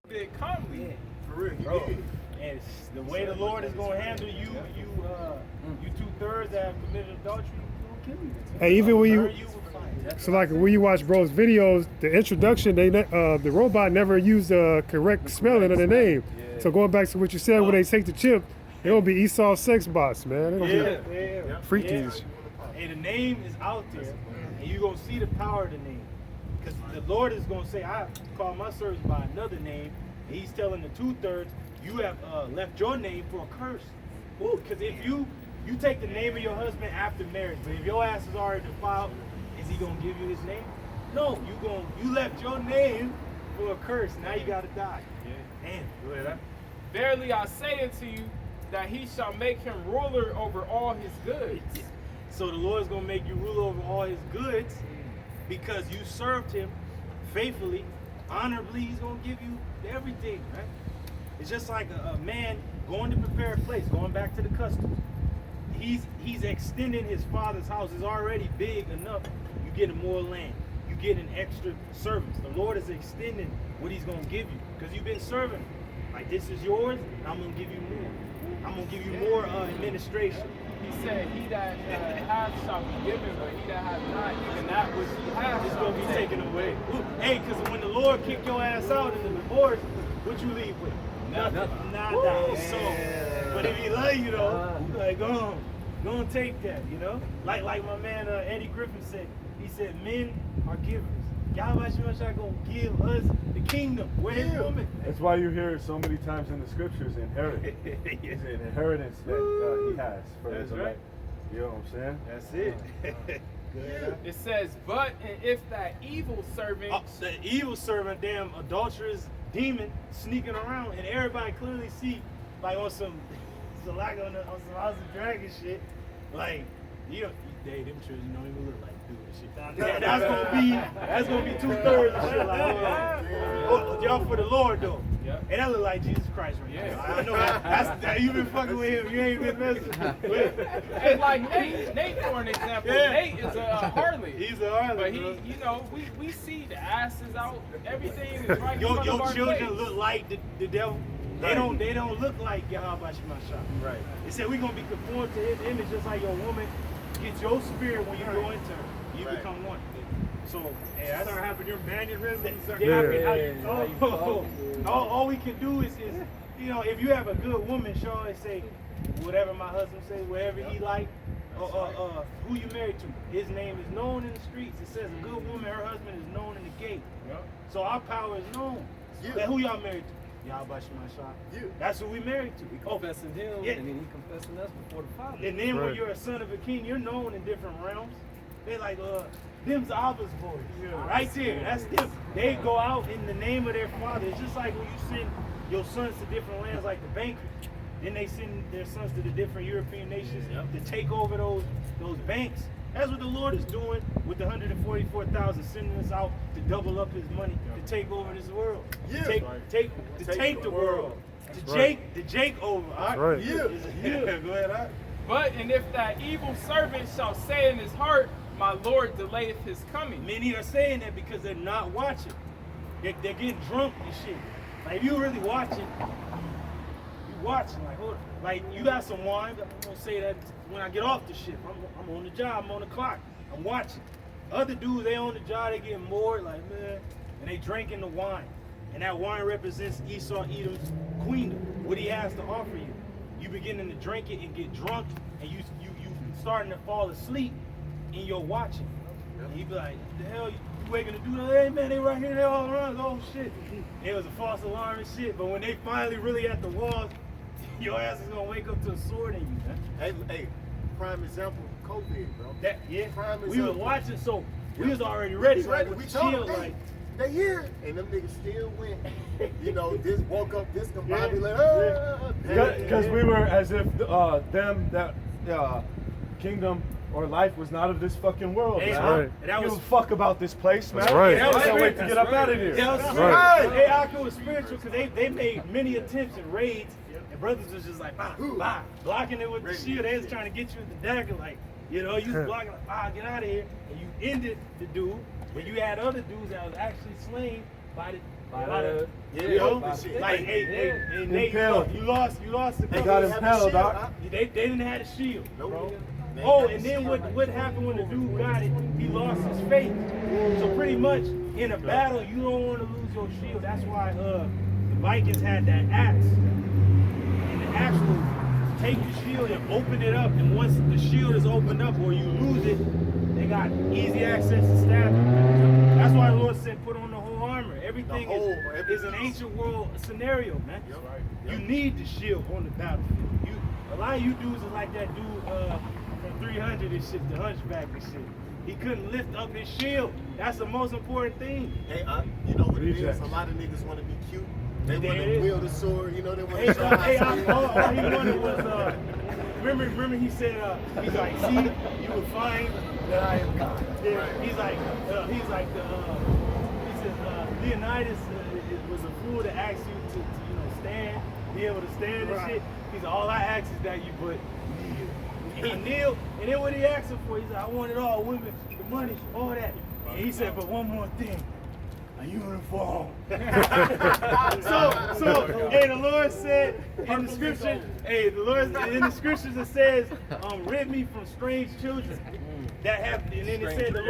Big calmly. Yeah. For real, he Bro. did. And the way the Lord is going to handle you, you 2/3 that have committed adultery, He gonna kill you. Hey, even when Burn you, with fire. so like when you watch bro's videos, the introduction, the robot never used the correct spelling of the name. Yeah. So going back to what you said, when they take the chip, they gonna be Esau sex bots, man. They gonna be Yeah. freakies. And the name is out there, and you're gonna see the power of the name. Because the Lord is gonna say, I call my service by another name, and He's telling the 2/3, you have left your name for a curse. Because if you take the name of your husband after marriage, but if your ass is already defiled, is He gonna give you his name? No, you left your name for a curse. Now you gotta die. Damn. Go ahead. Verily I say unto you that he shall make him ruler over all his goods. So the Lord's gonna make you ruler over all His goods because you served Him faithfully, honorably. He's gonna give you everything, right? It's just like a man going to prepare a place, going back to the customs. He's extending his father's house. It's already big enough. You getting more land. You getting extra servants. The Lord is extending what He's gonna give you because you've been serving Him. Like, this is yours, and I'm gonna give you more. I'm gonna give you more administration. He said, he that hath shall be given, but he that hath not, even that which he hath It's shall gonna be be taken away. Hey, because when the Lord kick your ass out in the divorce, what you leave with? Nothing. Nada. So, but if He love you though, like go on, take that. You know, like my man Eddie Griffin said. He said, men are givers. Yahweh Shemashah gonna give us the kingdom. We're His woman. That's why you hear it so many times in the scriptures, inherit. It's an inheritance that he has for That's his right. elect. You know what I'm saying? That's it. Good. It says, but and if that evil servant The evil servant, damn adulterous demon sneaking around, and everybody clearly see, like on some like on some House of Dragon shit, like them children don't even look like dude and shit. That's gonna be 2/3 and shit. Like, y'all for the Lord though. Yeah. And that look like Jesus Christ right Yeah. now. I know that you been fucking with Him. You ain't been messing with Him. and like Nate for an example, Yeah. Nate is a Harley. He's a harlot. But bro. we see the asses out, everything is right in Your front of our children face. look like the devil. They don't look like Yahweh Shemashah. Right. They said we're gonna be conformed to His image, just like your woman gets your spirit when you go into her. You become one. So That's not happening. Your mannerisms are all we can do is if you have a good woman, show her say whatever my husband says, wherever he like, who you married to. His name is known in the streets. It says a good woman, her husband is known in the gate. So our power is known. Then who y'all married to? Yahweh Shemashah. That's who we married to. We confessing Him, Yeah. and then He confessing us before the Father. And then when Right. you're a son of a king, you're known in different realms. They like, them's Abba's boys. Right there. That's them. They go out in the name of their father. It's just like when you send your sons to different lands like the bankers. Then they send their sons to the different European nations to take over those banks. That's what the Lord is doing with the 144,000, sending us out to double up His money, to take over this world. Yeah. To take the world. To Jake over. That's right. Yeah. Go ahead, huh? But and if that evil servant shall say in his heart, my Lord delayeth his coming. Many are saying that because they're not watching. They're getting drunk and shit. Like, if you really watching, you watching. Like, hold on. Like, you got some wine. I'm gonna say that when I get off the ship. I'm on the job. I'm on the clock. I'm watching. Other dudes, they on the job. They getting bored. Like, man, and they drinking the wine. And that wine represents Esau Edom's queendom. What he has to offer you. You beginning to drink it and get drunk, and you starting to fall asleep. And you're watching. And you be like, the hell you waking to do that? Hey man, they right here, they all around. Oh shit. It was a false alarm and shit. But when they finally really at the walls, your ass is gonna wake up to a sword in you, man. Hey, prime example, COVID, bro. Prime We was example. watching, so we was already ready. We ready. Like, We with told shield, them, like, they here, and them niggas still went. This woke up, this combined, Yeah. like, Because we were as if them that kingdom or life was not of this fucking world. Hey, man. right. that Give was a fuck about this place, man. That's right. I can't wait to That's get up out of here. That was Right. spiritual. They Alka was spiritual because they made many attempts and raids, and brothers was just like, blocking it with the shield. They was trying to get you with the dagger, like, you was blocking, like, get out of here. And you ended the dude, but you had other dudes that was actually slain by You know, like hey, Nate, Impaled. you lost a They couple. got of- impaled, Doc. They didn't have a shield, bro. They Oh, had and the then shield. what happened when the dude got it? He lost his faith. So pretty much in a battle, you don't want to lose your shield. That's why the Vikings had that axe. And the axe will take the shield and open it up. And once the shield is opened up or you lose it, they got easy access to stab you. That's why the Lord said put on the whole armor. Everything is an ancient world scenario, man. You need the shield on the battlefield. A lot of you dudes are like that dude from 300 and shit, the Hunchback and shit. He couldn't lift up his shield. That's the most important thing. Hey, you know what it is? Rejects. A lot of niggas want to be cute. They There want it to is. wield a sword. You know, they want Hey, to show all he wanted was, remember he said, he's like, see, you will find that I am God. Yeah, he's like, he says, Leonidas was a fool to ask you to stand, be able to stand and shit. He said, all I ask is that you put kneel. And he kneeled, and then what he asked him for, he said, I want it all, women, the money, all that. And he said, but one more thing. A uniform. so, hey, the Lord said in the scripture, in the scriptures it says, rid me from strange children that have, and then it said the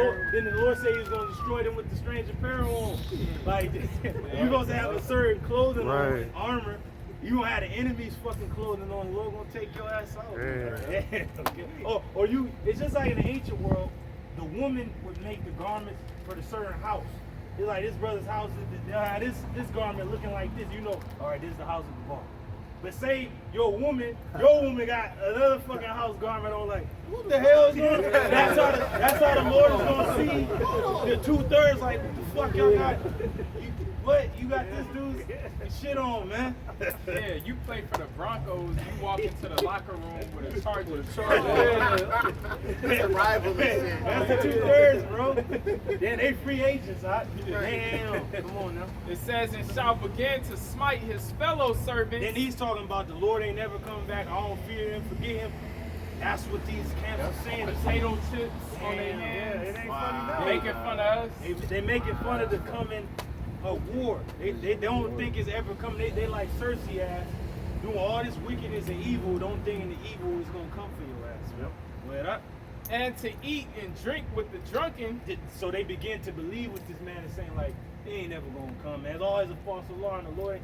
Lord said He was going to destroy them with the strange apparel on. Like, you're supposed to have a certain clothing on, armor. You don't have the enemy's fucking clothing on. The Lord gonna take your ass out. Okay. Or you. It's just like in the ancient world, the woman would make the garments for the certain house. It's like this brother's house, this garment looking like this, you know, all right, this is the house of the bar. But say your woman got another fucking house garment on, like, what the hell is going on? That's how the Lord is gonna see the 2/3, like, what the fuck y'all got? You got this dude's shit on, man. Yeah, you play for the Broncos, you walk into the locker room with a Charger. It's a rivalry. That's the 2/3, bro. Then they free agents, huh? Damn, come on now. It says, and shall begin to smite his fellow servants. Then he's talking about the Lord ain't never coming back. I don't fear him, forget him. That's what these camps are saying. Potato chips on their Damn, hands. yeah, it ain't funny now. Making fun of us. They making fun of the coming of war. They don't think it's ever coming. They like Cersei ass, doing all this wickedness and evil, don't think the evil is gonna come for your ass. Yep. Well, And to eat and drink with the drunken. so they begin to believe what this man is saying, like, they ain't never gonna come. There's always a false alarm, the Lord,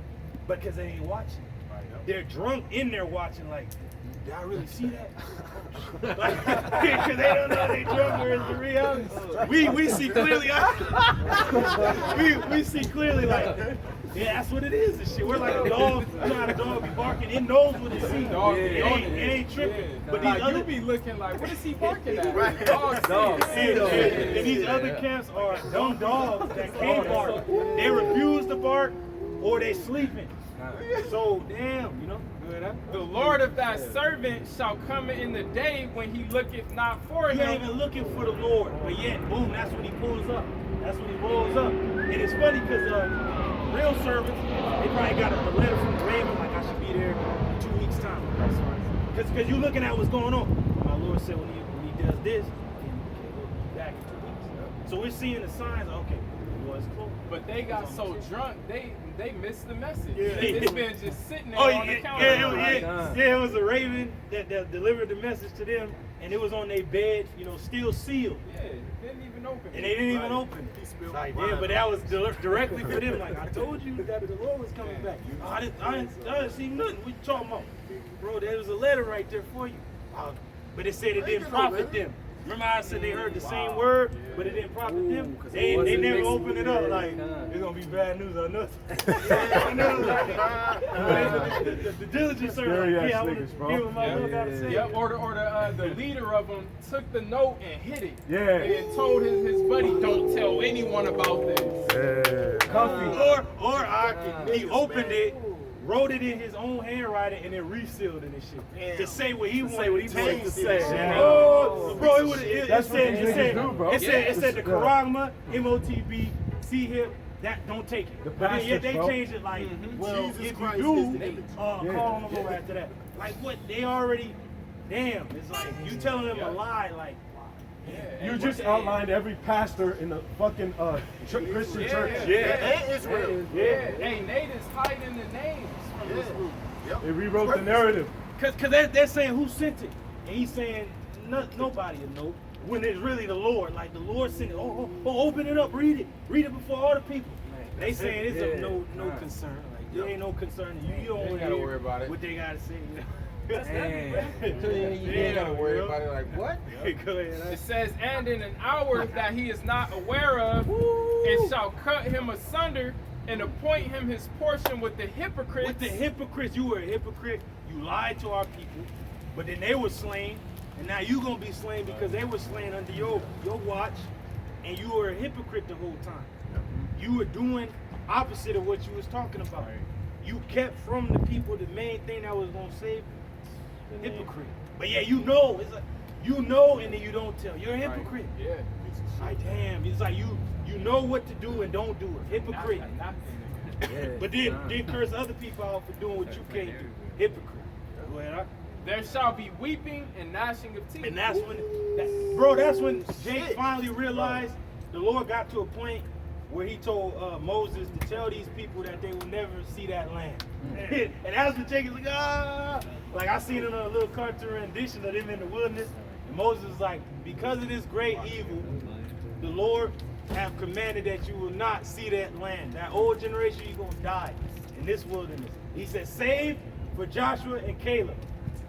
because they ain't watching. They're drunk in there watching, like, did I really see that? Because they don't know they drunk, whereas the reality. We see clearly. we see clearly, like, yeah, that's what it is. And shit. We're like a dog. You know how the dog be barking? It knows what it sees. Dog, It ain't tripping. Yeah. But Like, these other you be looking like, what is he barking at? Right. Dog. and these other camps are dumb dogs that can't bark. They refuse to bark, or they sleeping. So damn, you know. The Lord of thy servant shall come in the day when he looketh not for You ain't him. even looking for the Lord, but yet, boom, that's when he pulls up. That's when he rolls up. And it's funny because real servants, they probably got a letter from the Raven, like, I should be there in 2 weeks' time. Because you're looking at what's going on. My Lord said when he does this, then he'll be back in 2 weeks. So we're seeing the signs, okay, the Lord's close. But they got so drunk, they missed the message. Yeah. This man just sitting there Oh, on the counter. it was a raven that delivered the message to them, and it was on their bed, you know, still sealed. Yeah, didn't even open it. And they didn't even open it. He spilled Like, wine. yeah, but that was directly for them. Like, I told you that the Lord was coming back. I didn't see nothing. What you talking about? Bro, there was a letter right there for you. But it said it didn't profit them. Remember how I said they heard the same word, but it didn't profit them? They never opened it up like, it's going to be bad news or nothing. The diligent servant, yeah, I want to niggas, bro. hear what my Lord got to say. Yeah, or the leader of them took the note and hid it. Yeah. And told his buddy, don't tell anyone about this. Comfy. He opened it, wrote it in his own handwriting, and then resealed it and shit. To say what he wanted to say. Oh, bro, it said the Karagma, MOTB, C-Hip, that don't take it. The But then, yeah, pastors, they bro. changed it like, well, Jesus if Christ you is do, the image. call on the Lord after that. Like what? They already, damn, it's like, you telling them a lie, like, You just outlined every pastor in the fucking Christian church. And Israel. Hey, Nate is hiding the names from this group. They rewrote the narrative. Cause they're saying who sent it, and he's saying nobody will know. When it's really the Lord, like the Lord sent it. Oh, open it up, read it before all the people. They saying it's of no concern. Like there ain't no concern. You don't want to gotta worry about it. what they gotta say. You know? You ain't gotta worry about it. Like what? Go ahead. It says, and in an hour that he is not aware of, and shall cut him asunder and appoint him his portion with the hypocrites. With the hypocrites, you were a hypocrite. You lied to our people, but then they were slain, and now you gonna be slain because they were slain under your watch, and you were a hypocrite the whole time. You were doing opposite of what you was talking about. You kept from the people the main thing that was gonna save you. Hypocrite. But yeah, you know, it's like you know, and then you don't tell. You're a hypocrite. Yeah. Like damn, it's like you know what to do and don't do it. Hypocrite. But then curse other people out for doing what you can't do. Hypocrite. Go ahead, huh? There shall be weeping and gnashing of teeth. And that's when Jake finally realized the Lord got to a point where he told Moses to tell these people that they will never see that land. And that's when Jake is like, like I seen in a little cartoon rendition of them in the wilderness. And Moses was like, because of this great evil, the Lord have commanded that you will not see that land. That old generation, you're going to die in this wilderness. He said, save for Joshua and Caleb.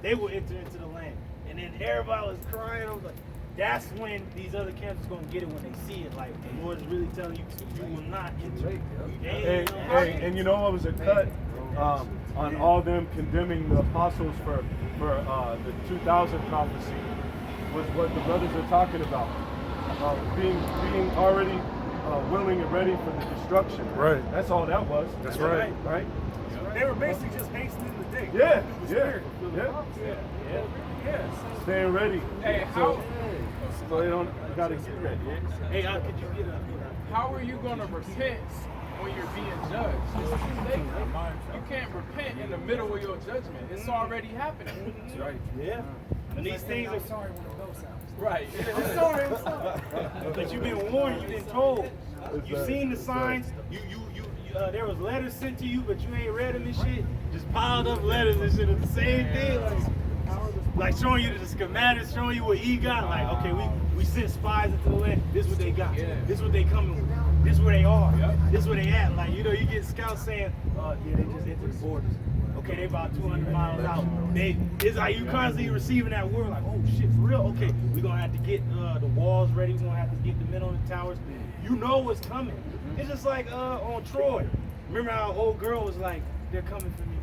They will enter into the land. And then everybody was crying. I was like, that's when these other camps are going to get it when they see it. Like, the Lord is really telling you, you will not enter. And you know what was a cut on all them condemning the apostles for the 2000 prophecy was what the brothers are talking about. Being already willing and ready for the destruction. Right. That's all that was. That's right. Right? They were basically just hastening the day. Yeah. Through the Yeah. Spirit. Yeah. Yeah. Staying ready. Hey, how So they don't gotta get ready. Hey, could you get up? how are you gonna repent when you're being judged? It's too late. You can't repent in the middle of your judgment. It's already happening. That's right. Yeah. And these things are sorry when it goes out. Right. I'm sorry. But you've been warned, you've been told. You've seen the signs. There was letters sent to you, but you ain't read them and shit. Just piled up letters and shit. It's the same thing. Like showing you the schematics, showing you what he got. Like, okay, we sent spies into the land. This is what they got. This is what they coming with. This is where they are. This is where they at. Like, you know, you get scouts saying, yeah, they just entered the borders. Okay, they about 200 miles out. It's like you constantly receiving that word, like, oh shit, for real? Okay, we're gonna have to get the walls ready. We're gonna have to get the men on the towers. You know what's coming. It's just like on Troy. Remember how old girl was like, they're coming for me.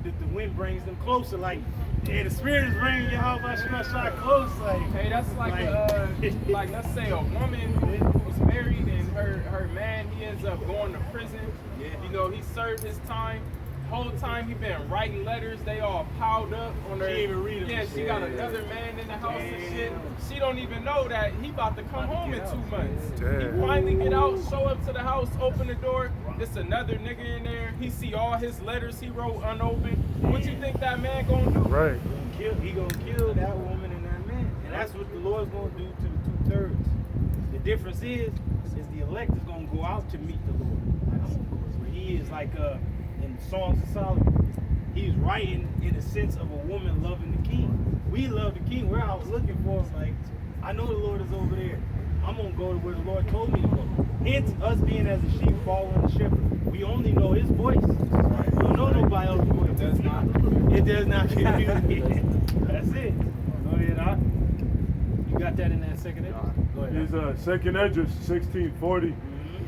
The wind brings them closer. Like, yeah, the spirit is bringing you how much shot close. Like, Hey, that's like let's say a woman who was married and her man, he ends up going to prison. You know, he served his time. Whole time he been writing letters, they all piled up on her. She even read them. Yeah, she got another man in the house and shit. She don't even know that he about to come home in 2 months. Damn. He finally get out, show up to the house, open the door. It's another nigga in there. He see all his letters he wrote unopened. What you think that man gonna do? Right. he gonna kill that woman and that man. And that's what the Lord's gonna do to the 2/3. The difference is the elect is gonna go out to meet the Lord. Where he is like in Songs of Solomon. He's writing in the sense of a woman loving the king. We love the king. We're out looking for him. Like, I know the Lord is over there. I'm going to go to where the Lord told me to go. Hence, us being as a sheep following the shepherd. We only know his voice. We don't know nobody else's voice. It does not communicate. That's it. Go ahead, Doc. You got that in that second Esdras? Go ahead. Is second Esdras 1640,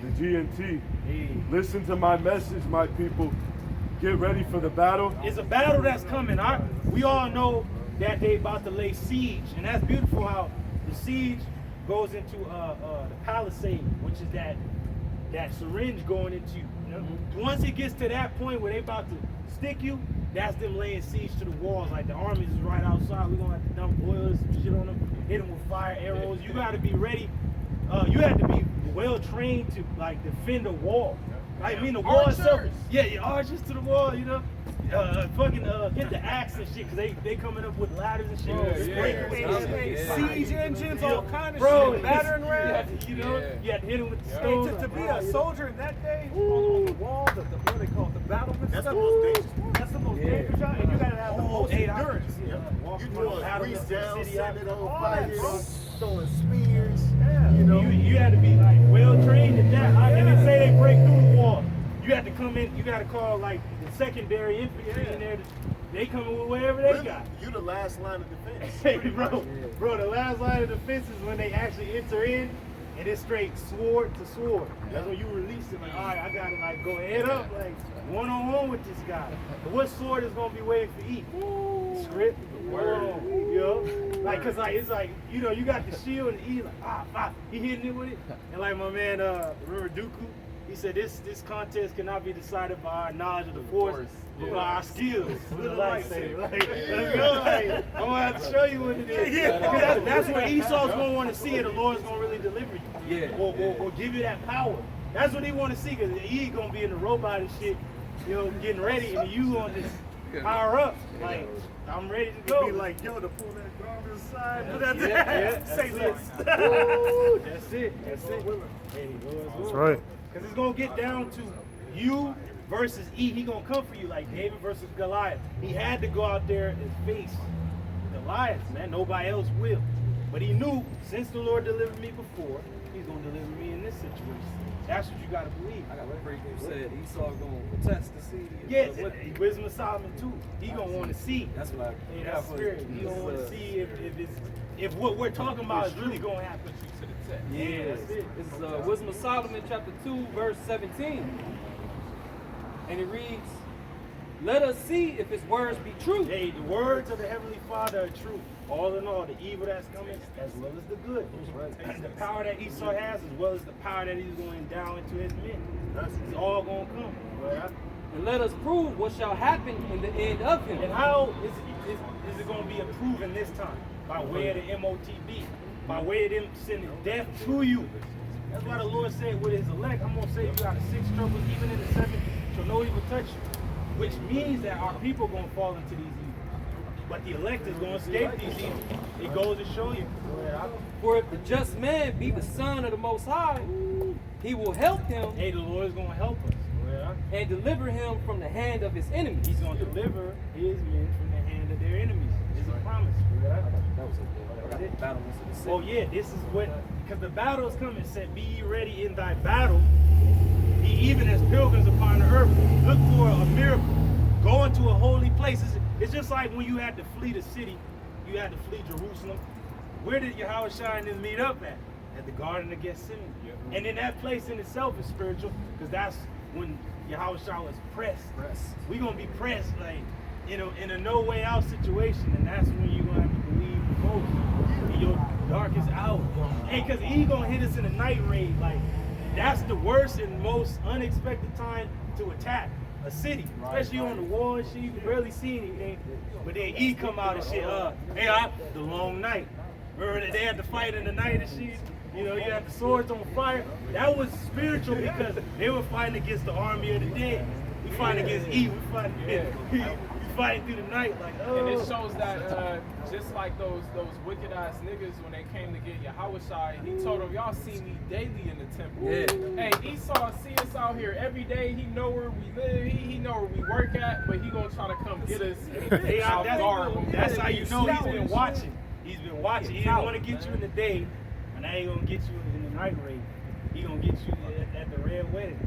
the GNT. Hey. Listen to my message, my people. Get ready for the battle. It's a battle that's coming. We all know that they about to lay siege, and that's beautiful how the siege goes into the palisade, which is that syringe going into you. You know? Once it gets to that point where they about to stick you, that's them laying siege to the walls. Like the armies is right outside. We're gonna have to dump oil and some shit on them, hit them with fire arrows. You got to be ready. You have to be well trained to like defend a wall. I mean, the wall itself. Archers. Yeah, archers to the wall, you know. Get the axe and shit, cause they coming up with ladders and shit. Siege engines, all kind of Bro, shit. Battering ram. you know, you had to hit him with the Hey, stone. to be a soldier in that day on the wall, what do they call it, the battlements. That's the most dangerous part. That's the most dangerous job, and you gotta have the most 8 hours. endurance. Yeah. You Walking throwing around battling grease up the down, city setting it out. on All fire, that, bro. throwing spears. Yeah. You know, You had to be like well trained in that. And they say they break through the wall. You had to come in. You got to call like the secondary infantry in there. They coming with whatever they really, got. you the last line of defense. Hey, bro, the last line of defense is when they actually enter in, and it's straight sword to sword. That's when you release it. Like, all right, I gotta like go head up, like one-on-one with this guy. But what sword is gonna be waiting for E? Script. Word. Yo. Like, cause like it's like, you know, you got the shield and E like he hitting it with it. And like my man, remember Dooku? He said this contest cannot be decided by our knowledge of the force, but by our skills with the lightsaber. Like, let's go. Like, I'm gonna have to show you what it is. That's what Esau's gonna want to see, and the Lord's gonna really deliver you. Yeah. Or give you that power. That's what he want to see, cause he gonna be in the robot and shit, you know, getting ready, and you gonna just power up. Like, I'm ready to go. Be like, yo, to pull that garment aside, put that Yeah, there. that's Say it. this. Ooh, that's it. Hey, That's right. Because it's going to get down to you versus E. He going to come for you like David versus Goliath. He had to go out there and face Goliath, man. Nobody else will. But he knew, since the Lord delivered me before, he's going to deliver me in this situation. That's what you got to believe. I got one preacher who said Esau gonna test to see. Yes, what, Wisdom of Solomon too. He going to want to see. that's what I. In that spirit. He going to want to see if what we're talking about is really going to happen. To the text. Yeah, that's it. This is Wisdom of Solomon, chapter 2, verse 17. And it reads, "Let us see if his words be true." Hey, the words of the Heavenly Father are true. All in all, the evil that's coming as well as the good. And the power that Esau has as well as the power that he's going to endow into his men. It's all going to come. Right? And let us prove what shall happen in the end of him. And how is it going to be proven this time? By way of the MOTB. By way of them sending death to you. That's why the Lord said with his elect, I'm going to save you out of 6 troubles, even in the 7th, shall no evil touch you. Which means that our people are going to fall into these evils. But the elect is going to escape these evils. It goes to show you. For if the just man be the son of the Most High, he will help him Hey, the Lord is going to help us. and deliver him from the hand of his enemies. He's going to deliver his men from the hand of their enemies. It's a promise. That was a battle of the city. Oh yeah, this is what, because the battle is coming. Said, be ye ready in thy battle. Be even as pilgrims upon the earth. Look for a miracle. Go into a holy place. It's just like when you had to flee the city. You had to flee Jerusalem. Where did Yahweh Shai and meet up at? At the Garden of Gethsemane. And then that place in itself is spiritual, because that's when Yahweh Shai was pressed. We're going to be pressed like in a no way out situation, and that's when you're going to have to believe the most. In your darkest hour. Hey, because he going to hit us in a night raid. Like, that's the worst and most unexpected time to attack a city, especially on the wall and shit. You can barely see anything, but then E come out and shit. The long night. Remember that they had to fight in the night and shit. You know, you had the swords on fire. That was spiritual because they were fighting against the army of the dead. We fighting against E. We fighting through the night like, oh. And it shows that just like those wicked ass niggas when they came to get Yahushua, he told them, y'all see me daily in the temple. Yeah. Hey, Esau see us out here every day. He know where we live. He know where we work at, but he gonna try to come get us. That's how you know he's been watching. He's been watching. He didn't want to get you in the day, and now he gonna get you in the night raid. He gonna get you at the red wedding.